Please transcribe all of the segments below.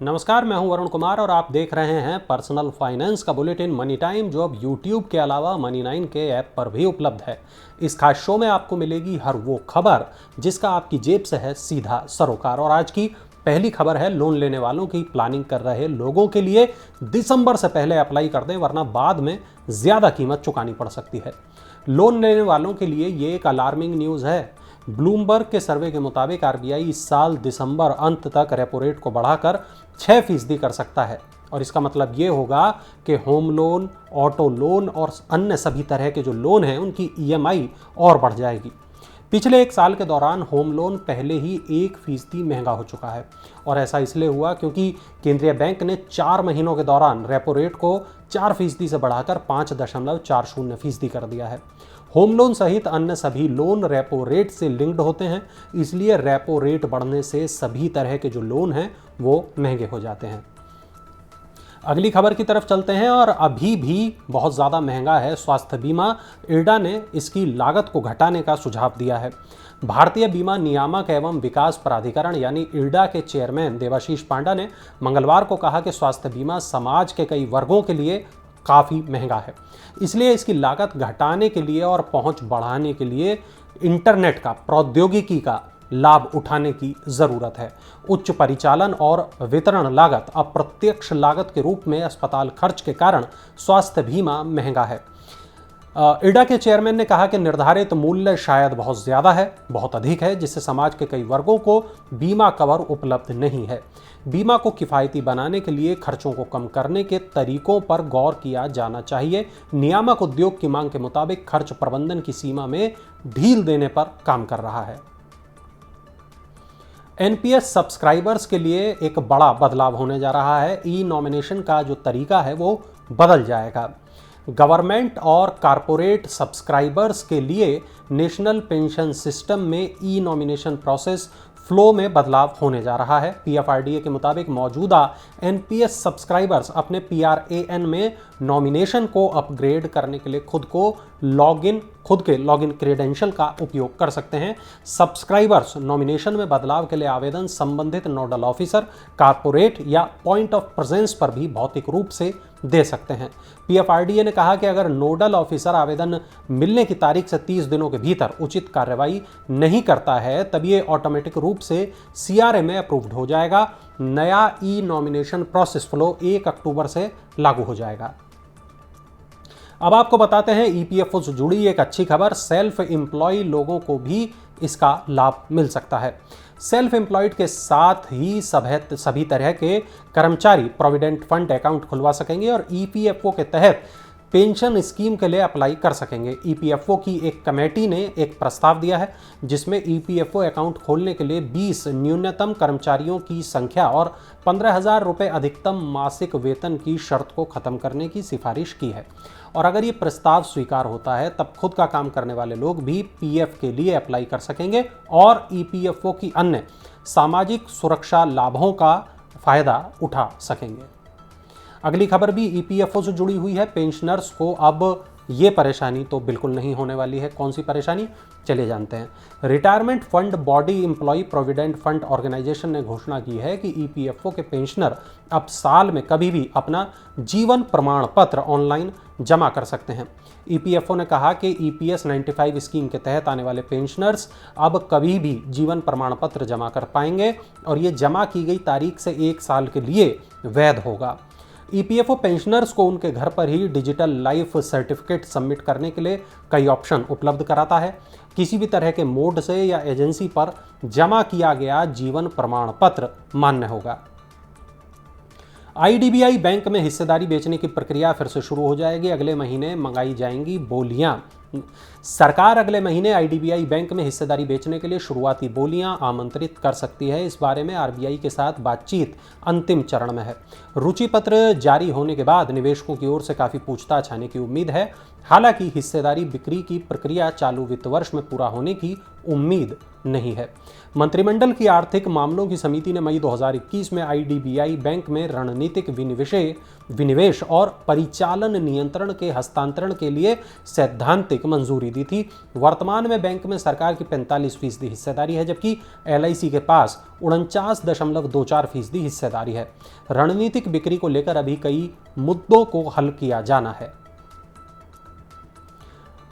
नमस्कार, मैं हूं वरुण कुमार और आप देख रहे हैं पर्सनल फाइनेंस का बुलेटिन मनी टाइम, जो अब यूट्यूब के अलावा मनी9 के ऐप पर भी उपलब्ध है। इस खास शो में आपको मिलेगी हर वो खबर जिसका आपकी जेब से है सीधा सरोकार। और आज की पहली खबर है लोन लेने वालों की प्लानिंग कर रहे लोगों के लिए। दिसंबर से पहले अप्लाई कर दें, वरना बाद में ज्यादा कीमत चुकानी पड़ सकती है। लोन लेने वालों के लिए ये एक अलार्मिंग न्यूज है। ब्लूमबर्ग के सर्वे के मुताबिक आरबीआई इस साल दिसंबर अंत तक रेपो रेट को बढ़ाकर 6% कर सकता है। और इसका मतलब ये होगा कि होम लोन, ऑटो लोन और अन्य सभी तरह के जो लोन हैं उनकी ईएमआई और बढ़ जाएगी। पिछले एक साल के दौरान होम लोन पहले ही 1% महंगा हो चुका है। और ऐसा इसलिए हुआ क्योंकि केंद्रीय बैंक ने 4 महीनों के दौरान रेपो रेट को 4% से बढ़ाकर 5.40% कर दिया है। होम लोन सहित अन्य सभी लोन रेपो रेट से लिंक्ड होते हैं, इसलिए रेपो रेट बढ़ने से सभी तरह के जो लोन हैं वो महंगे हो जाते हैं। अगली खबर की तरफ चलते हैं। और अभी भी बहुत ज़्यादा महंगा है स्वास्थ्य बीमा। इरडा ने इसकी लागत को घटाने का सुझाव दिया है। भारतीय बीमा नियामक एवं विकास प्राधिकरण यानी इरडा के चेयरमैन देवाशीष पांडा ने मंगलवार को कहा कि स्वास्थ्य बीमा समाज के कई वर्गों के लिए काफ़ी महंगा है, इसलिए इसकी लागत घटाने के लिए और पहुंच बढ़ाने के लिए इंटरनेट का, प्रौद्योगिकी का लाभ उठाने की जरूरत है। उच्च परिचालन और वितरण लागत, अप्रत्यक्ष लागत के रूप में अस्पताल खर्च के कारण स्वास्थ्य बीमा महंगा है। इरडा के चेयरमैन ने कहा कि निर्धारित मूल्य शायद बहुत ज्यादा है, बहुत अधिक है, जिससे समाज के कई वर्गों को बीमा कवर उपलब्ध नहीं है। बीमा को किफायती बनाने के लिए खर्चों को कम करने के तरीकों पर गौर किया जाना चाहिए। नियामक उद्योग की मांग के मुताबिक खर्च प्रबंधन की सीमा में ढील देने पर काम कर रहा है। एनपीएस सब्सक्राइबर्स के लिए एक बड़ा बदलाव होने जा रहा है। ई नॉमिनेशन का जो तरीका है वो बदल जाएगा। गवर्नमेंट और कारपोरेट सब्सक्राइबर्स के लिए नेशनल पेंशन सिस्टम में ई नॉमिनेशन प्रोसेस फ्लो में बदलाव होने जा रहा है। पीएफआरडीए के मुताबिक मौजूदा एनपीएस सब्सक्राइबर्स अपने पीआरएएन में नॉमिनेशन को अपग्रेड करने के लिए खुद के लॉगिन क्रेडेंशियल का उपयोग कर सकते हैं। सब्सक्राइबर्स नॉमिनेशन में बदलाव के लिए आवेदन संबंधित नोडल ऑफिसर, कारपोरेट या पॉइंट ऑफ प्रेजेंस पर भी भौतिक रूप से दे सकते हैं। पीएफआरडीए ने कहा कि अगर नोडल ऑफिसर आवेदन मिलने की तारीख से 30 दिनों के भीतर उचित कार्रवाई नहीं करता है, तब ये ऑटोमेटिक रूप से सीआरए में अप्रूव्ड हो जाएगा। नया ई नॉमिनेशन प्रोसेस फ्लो 1 अक्टूबर से लागू हो जाएगा। अब आपको बताते हैं ईपीएफओ से जुड़ी एक अच्छी खबर। सेल्फ एम्प्लॉय लोगों को भी इसका लाभ मिल सकता है। सेल्फ एम्प्लॉयड के साथ ही सभी तरह के कर्मचारी प्रोविडेंट फंड अकाउंट खुलवा सकेंगे और ईपीएफओ के तहत पेंशन स्कीम के लिए अप्लाई कर सकेंगे। ईपीएफओ की एक कमेटी ने एक प्रस्ताव दिया है जिसमें ईपीएफओ अकाउंट खोलने के लिए 20 न्यूनतम कर्मचारियों की संख्या और 15,000 रुपये अधिकतम मासिक वेतन की शर्त को खत्म करने की सिफारिश की है। और अगर ये प्रस्ताव स्वीकार होता है तब खुद का काम करने वाले लोग भी पीएफ के लिए अप्लाई कर सकेंगे और ईपीएफओ की अन्य सामाजिक सुरक्षा लाभों का फायदा उठा सकेंगे। अगली खबर भी ईपीएफओ से जुड़ी हुई है। पेंशनर्स को अब ये परेशानी तो बिल्कुल नहीं होने वाली है। कौन सी परेशानी, चलिए जानते हैं। Retirement fund body employ provident fund organization ने घोषणा की है कि ईपीएफओ के पेंशनर अब साल में कभी भी अपना जीवन प्रमाण पत्र ऑनलाइन जमा कर सकते हैं। ईपीएफओ ने कहा कि ईपीएस 95 स्कीम के तहत आने वाले पेंशनर्स अब कभी भी जीवन प्रमाण पत्र जमा कर पाएंगे और ये जमा की गई तारीख से 1 साल के लिए वैध होगा। ईपीएफओ पेंशनर्स को उनके घर पर ही डिजिटल लाइफ सर्टिफिकेट सबमिट करने के लिए कई ऑप्शन उपलब्ध कराता है। किसी भी तरह के मोड से या एजेंसी पर जमा किया गया जीवन प्रमाण पत्र मान्य होगा। आईडीबीआई बैंक में हिस्सेदारी बेचने की प्रक्रिया फिर से शुरू हो जाएगी। अगले महीने मंगाई जाएंगी बोलियां। सरकार अगले महीने आईडीबीआई बैंक में हिस्सेदारी बेचने के लिए शुरुआती बोलियां आमंत्रित कर सकती है। इस बारे में आरबीआई के साथ बातचीत अंतिम चरण में है। रुचि पत्र जारी होने के बाद निवेशकों की ओर से काफी पूछताछ आने की उम्मीद है। हालांकि हिस्सेदारी बिक्री की प्रक्रिया चालू वित्त वर्ष में पूरा होने की उम्मीद नहीं है। मंत्रिमंडल की आर्थिक मामलों की समिति ने मई 2021 में आईडीबीआई बैंक में रणनीतिक विनिवेश और परिचालन नियंत्रण के हस्तांतरण के लिए सैद्धांतिक वार्षिक मंजूरी दी थी। वर्तमान में बैंक में सरकार की 45% हिस्सेदारी है, जबकि LIC के पास 49.24% हिस्सेदारी है। रणनीतिक बिक्री को लेकर अभी कई मुद्दों को हल किया जाना है।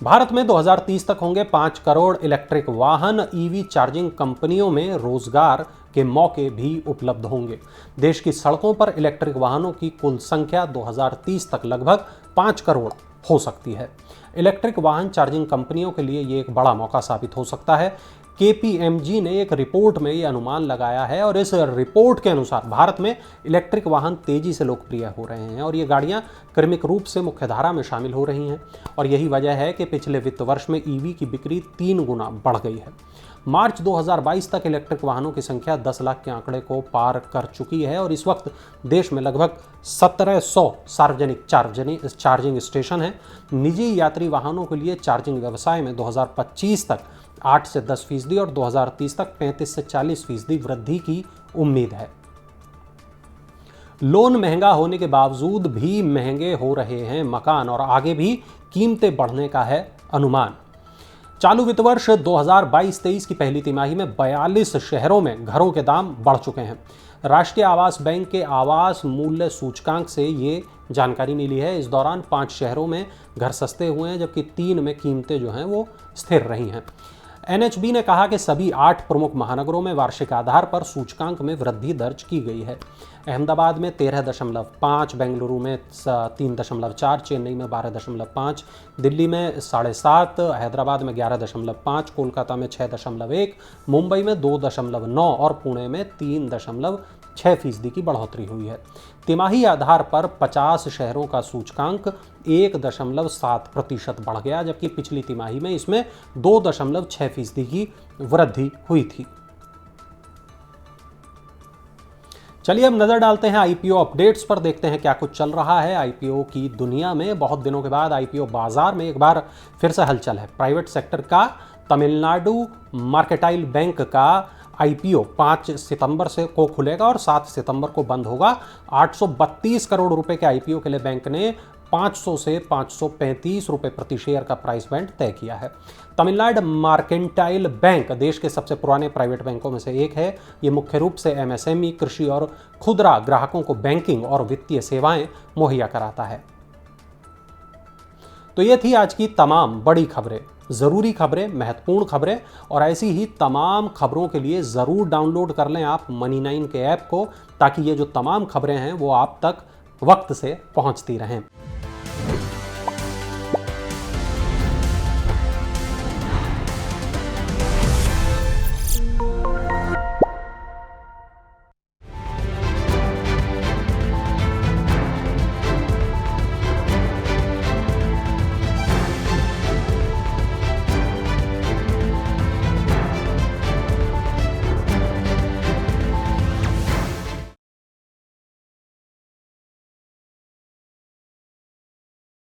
भारत में 2030 तक होंगे 5 करोड़ इलेक्ट्रिक वाहन। EV चार्जिंग कंपनियों में रोजगार के मौके भी उपलब्ध होंगे। देश की सड़कों पर इलेक्ट्रिक वाहनों की कुल संख्या 2030 तक लगभग 5 करोड़ हो सकती है। इलेक्ट्रिक वाहन चार्जिंग कंपनियों के लिए ये एक बड़ा मौका साबित हो सकता है। KPMG ने एक रिपोर्ट में ये अनुमान लगाया है और इस रिपोर्ट के अनुसार भारत में इलेक्ट्रिक वाहन तेजी से लोकप्रिय हो रहे हैं और ये गाड़ियां क्रमिक रूप से मुख्यधारा में शामिल हो रही हैं और यही वजह है कि पिछले वित्त वर्ष में EV की बिक्री 3 गुना बढ़ गई है। मार्च 2022 तक इलेक्ट्रिक वाहनों की संख्या 10 लाख के आंकड़े को पार कर चुकी है और इस वक्त देश में लगभग 1700 सार्वजनिक चार्जिंग स्टेशन हैं। निजी यात्री वाहनों के लिए चार्जिंग व्यवसाय में 2025 तक 8 से 10% और 2030 तक 35 से 40% वृद्धि की उम्मीद है। लोन महंगा होने के बावजूद भी महंगे हो रहे हैं मकान और आगे भी कीमतें बढ़ने का है अनुमान। चालू वित्त वर्ष 2022-23 की पहली तिमाही में 42 शहरों में घरों के दाम बढ़ चुके हैं। राष्ट्रीय आवास बैंक के आवास मूल्य सूचकांक से ये जानकारी मिली है। इस दौरान 5 शहरों में घर सस्ते हुए हैं, जबकि 3 में कीमतें जो हैं वो स्थिर रही हैं। NHB ने कहा कि सभी 8 प्रमुख महानगरों में वार्षिक आधार पर सूचकांक में वृद्धि दर्ज की गई है। अहमदाबाद में 13.5, बेंगलुरु में 3.4, चेन्नई में 12.5, दिल्ली में 7.5, हैदराबाद में 11.5, कोलकाता में 6.1, मुंबई में 2.9 और पुणे में 3.6% की बढ़ोतरी हुई है। तिमाही आधार पर 50 शहरों का सूचकांक 1.7% बढ़ गया, जबकि पिछली तिमाही में इसमें 2.6% की वृद्धि हुई थी। चलिए अब नजर डालते हैं IPO अपडेट्स पर, देखते हैं क्या कुछ चल रहा है IPO की दुनिया में। बहुत दिनों के बाद IPO बाजार में एक बार फिर से हलचल है। प्राइवेट सेक्टर का तमिलनाडु मर्केंटाइल बैंक का IPO 5 सितंबर से को खुलेगा और 7 सितंबर को बंद होगा। 832 करोड़ रुपए के IPO के लिए बैंक ने 500 से 535 रुपए प्रति शेयर का प्राइस बैंड तय किया है। तमिलनाडु मर्केंटाइल बैंक देश के सबसे पुराने प्राइवेट बैंकों में से एक है। ये मुख्य रूप से MSME, कृषि और खुदरा ग्राहकों को बैंकिंग और वित्तीय सेवाएं मुहैया कराता है। तो ये थी आज की तमाम बड़ी खबरें, जरूरी खबरें, महत्वपूर्ण खबरें, और ऐसी ही तमाम खबरों के लिए जरूर डाउनलोड कर लें आप Money9 के ऐप को, ताकि ये जो तमाम खबरें हैं वो आप तक वक्त से पहुंचती रहें।